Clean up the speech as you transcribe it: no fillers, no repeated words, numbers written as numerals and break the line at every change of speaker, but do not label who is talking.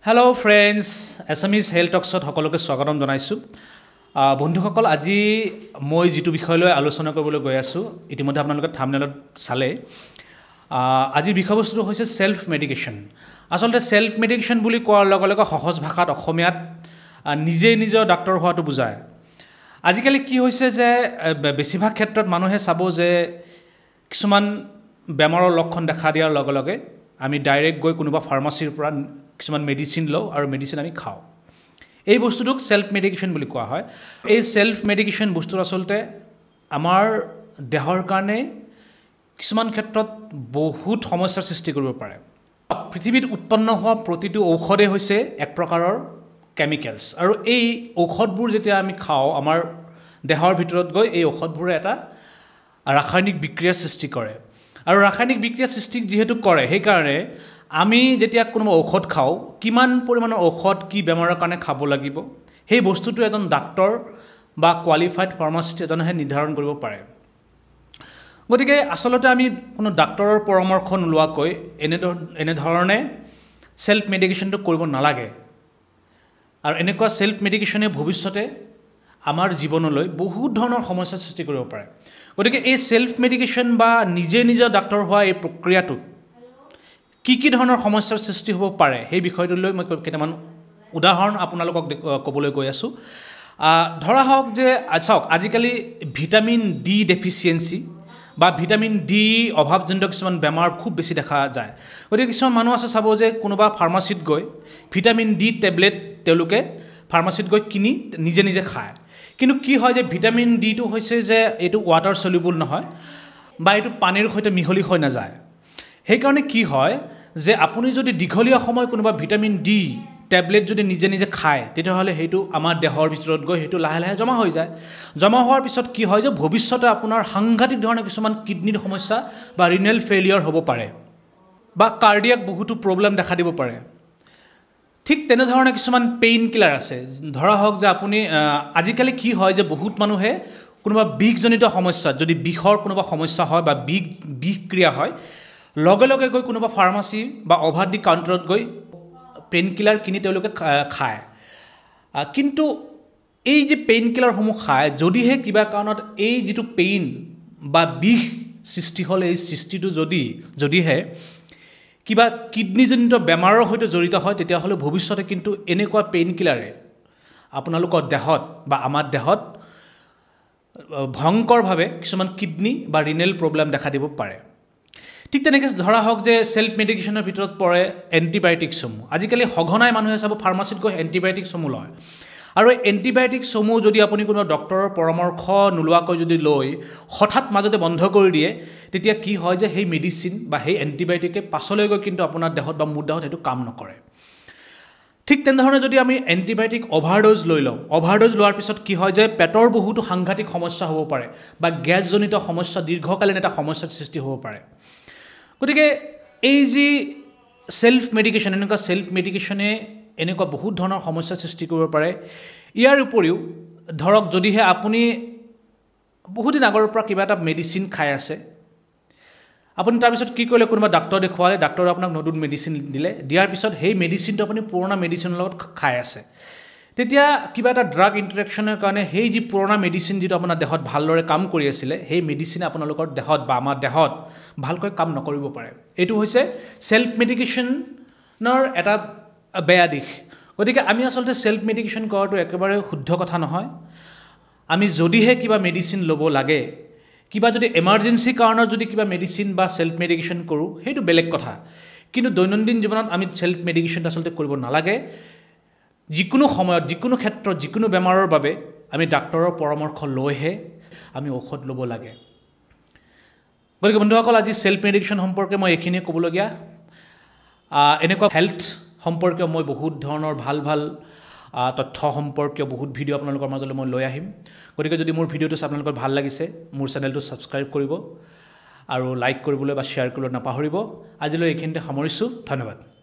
hello' friends Assamese health টক্সত সকলোকে স্বাগতম জনাইছোঁ বন্ধুসকল আজি মই যিটো বিষয় লৈ আলোচনা কৰিবলৈ গৈ আছোঁ ইতিমধ্যে আপোনালোকে থাম্বনেইলত চালে আজিৰ বিষয়বস্তুটো হৈছে সেলফ মেডিকেশ্যন আচলতে সেলফ মেডিকেশ্যন বুলি কোৱাৰ লগে লগে সহজ ভাষাত অসমীয়াত নিজে নিজৰ ডাক্তৰ হোৱাটো বুজায় আজিকালি কি হৈছে যে বেছিভাগ ক্ষেত্ৰত মানুহে চাব যে কিছুমান বেমাৰৰ লক্ষণ দেখা দিয়াৰ লগে লগে আমি ডাইৰেক্ট গৈ কোনোবা ফাৰ্মাচীৰ পৰা কিছুমান মেডিচিন লওঁ আৰু মেডিচিন আমি খাওঁ এই বস্তুটোক সেলফ মেডিকেশ্যন বুলি কোৱা হয় এই সেলফ মেডিকেশ্যন বস্তুটো আচলতে আমাৰ দেহৰ কাৰণে কিছুমান ক্ষেত্ৰত বহুত সমস্যাৰ সৃষ্টি কৰিব পাৰে পৃথিৱীত উৎপন্ন হোৱা প্ৰতিটো ঔষধে হৈছে এক প্ৰকাৰৰ কেমিকেলছ আৰু এই ঔষধবোৰ যেতিয়া আমি খাওঁ আমাৰ দেহৰ ভিতৰত গৈ এই ঔষধবোৰে এটা ৰাসায়নিক বিক্ৰিয়াৰ সৃষ্টি কৰে আৰু ৰাসায়নিক বিক্ৰিয়াৰ সৃষ্টি যেহেতু কৰে সেইকাৰণে আমি যেতিয়া কোনো ঔষধ খাওঁ কিমান পৰিমাণৰ ঔষধ কি বেমাৰৰ কাৰণে খাব লাগিব সেই বস্তুটো এজন ডাক্তৰ বা কোৱালিফাইড ফাৰ্মাচিষ্ট এজনেহে নিৰ্ধাৰণ কৰিব পাৰে গতিকে আচলতে আমি কোনো ডাক্তৰৰ পৰামৰ্শ নোলোৱাকৈ এনেধৰণে সেলফ মেডিকেশ্যনটো কৰিব নালাগে আৰু এনেকুৱা সেলফ মেডিকেশ্যনে ভৱিষ্যতে আমাৰ জীৱনলৈ বহুত ধৰণৰ সমস্যাৰ সৃষ্টি কৰিব পাৰে গতিকে এই সেলফ মেডিকেশ্যন বা নিজে নিজৰ ডাক্তৰ হোৱা এই প্ৰক্ৰিয়াটোত কি ধৰণৰ সমস্যাৰ সৃষ্টি হ'ব পাৰে সেই বিষয়টোলৈ মই কেইটামান উদাহৰণ আপোনালোকক ক'বলৈ গৈ আছোঁ ধৰা হওক যে চাওক আজিকালি ভিটামিন ডি ডেফিচিয়েঞ্চি বা ভিটামিন ডি অভাৱজনিত কিছুমান বেমাৰ খুব বেছি দেখা যায় গতিকে কিছুমান মানুহ আছে চাব যে কোনোবা ফাৰ্মাচীত গৈ ভিটামিন ডি টেবলেট তেওঁলোকে ফাৰ্মাচীত গৈ কিনি নিজে নিজে খায় কিন্তু কি হয় যে ভিটামিন ডিটো হৈছে যে এইটো ৱাটাৰ সলিউবল নহয় বা এইটো পানীৰ সৈতে মিহলি হৈ নাযায় সেইকাৰণে কি হয় যে আপুনি যদি দীঘলীয়া সময় কোনোবা ভিটামিন ডি টেবলেট যদি নিজে নিজে খায় তেতিয়াহ'লে সেইটো আমাৰ দেহৰ ভিতৰত গৈ সেইটো লাহে লাহে জমা হৈ যায় জমা হোৱাৰ পিছত কি হয় যে ভৱিষ্যতে আপোনাৰ সাংঘাতিক ধৰণৰ কিছুমান কিডনিৰ সমস্যা বা ৰিনেল ফেইলিয়ৰ হ'ব পাৰে বা কাৰ্ডিয়াক বহুতো প্ৰব্লেম দেখা দিব পাৰে ঠিক তেনেধৰণে কিছুমান পেইন কিলাৰ আছে ধৰা হওক যে আপুনি আজিকালি কি হয় যে বহুত মানুহে কোনোবা বিষজনিত সমস্যাত যদি বিষৰ কোনোবা সমস্যা হয় বা বিষ ক্ৰিয়া হয় লগে লগে গৈ কোনোবা ফাৰ্মাচী বা অভাৰ দি কাউণ্টাৰত গৈ পেইন কিলাৰ কিনি তেওঁলোকে খায় কিন্তু এই যে পেইন কিলাৰসমূহ খায় যদিহে কিবা কাৰণত এই যিটো পেইন বা বিষ সৃষ্টি হ'ল এই সৃষ্টিটো যদিহে কিবা কিডনিজনিত বেমাৰৰ সৈতে জড়িত হয় তেতিয়াহ'লে ভৱিষ্যতে কিন্তু এনেকুৱা পেইন কিলাৰে আপোনালোকৰ দেহত বা আমাৰ দেহত ভয়ংকৰভাৱে কিছুমান কিডনি বা ৰিনেল প্ৰব্লেম দেখা দিব পাৰে ঠিক তেনেকৈ ধৰা হওক যে সেলফ মেডিকেশ্যনৰ ভিতৰত পৰে এণ্টিবায়'টিকছসমূহ আজিকালি সঘনাই মানুহে চাব ফাৰ্মাচীত গৈ এণ্টিবায়'টিকছসমূহ লয় আৰু এণ্টিবায়'টিকছসমূহ যদি আপুনি কোনো ডক্তৰৰ পৰামৰ্শ নোলোৱাকৈ যদি লৈ হঠাৎ মাজতে বন্ধ কৰি দিয়ে তেতিয়া কি হয় যে সেই মেডিচিন বা সেই এণ্টিবায়'টিকে পাছলৈ গৈ কিন্তু আপোনাৰ দেহত বা মোৰ দেহত সেইটো কাম নকৰে ঠিক তেনেধৰণে যদি আমি এণ্টিবায়'টিক অভাৰড'জ লৈ লওঁ অভাৰড'জ লোৱাৰ পিছত কি হয় যে পেটৰ বহুতো সাংঘাতিক সমস্যা হ'ব পাৰে বা গেছজনিত সমস্যা দীৰ্ঘকালীন এটা সমস্যাৰ সৃষ্টি হ'ব পাৰে গতিকে এই যি সেলফ মেডিকেশ্যন এনেকুৱা সেলফ মেডিকেশ্যনে এনেকুৱা বহুত ধৰণৰ সমস্যাৰ সৃষ্টি কৰিব পাৰে ইয়াৰ উপৰিও ধৰক যদিহে আপুনি বহুদিন আগৰ পৰা কিবা এটা মেডিচিন খাই আছে আপুনি তাৰপিছত কি কৰিলে কোনোবা ডাক্তৰ দেখুৱালে ডাক্তৰে আপোনাক নতুন মেডিচিন দিয়াৰ পিছত সেই মেডিচিনটো আপুনি পুৰণা মেডিচিনৰ লগত খাই আছে তেতিয়া কিবা এটা ড্ৰাগ ইণ্টাৰেকশ্যনৰ কাৰণে সেই যি পুৰণা মেডিচিন যিটো আপোনাৰ দেহত ভালদৰে কাম কৰি আছিলে সেই মেডিচিনে আপোনালোকৰ দেহত বা আমাৰ দেহত ভালকৈ কাম নকৰিব পাৰে এইটো হৈছে সেলফ মেডিকেশ্যনৰ এটা বেয়া দিশ গতিকে আমি আচলতে সেলফ মেডিকেশ্যন কৰাটো একেবাৰে শুদ্ধ কথা নহয় আমি যদিহে কিবা মেডিচিন ল'ব লাগে কিবা যদি এমাৰ্জেঞ্চি কাৰণত যদি কিবা মেডিচিন বা সেলফ মেডিকেশ্যন কৰোঁ সেইটো বেলেগ কথা কিন্তু দৈনন্দিন জীৱনত আমি সেলফ মেডিকেশ্যন আচলতে কৰিব নালাগে যিকোনো সময়ত যিকোনো ক্ষেত্ৰত যিকোনো বেমাৰৰ বাবে আমি ডাক্তৰৰ পৰামৰ্শ লৈহে আমি ঔষধ ল'ব লাগে গতিকে বন্ধুসকল আজি সেলফ মেডিকেশ্যন সম্পৰ্কে মই এইখিনিয়ে ক'বলগীয়া এনেকুৱা হেল্থ সম্পৰ্কীয় মই বহুত ধৰণৰ ভাল তথ্য সম্পৰ্কীয় বহুত ভিডিঅ' আপোনালোকৰ মাজলৈ মই লৈ আহিম গতিকে যদি মোৰ ভিডিঅ'টো আপোনালোকৰ ভাল লাগিছে মোৰ চেনেলটো ছাবস্ক্ৰাইব কৰিব আৰু লাইক কৰিবলৈ বা শ্বেয়াৰ কৰিবলৈ নাপাহৰিব আজিলৈ এইখিনিতে সামৰিছোঁ ধন্যবাদ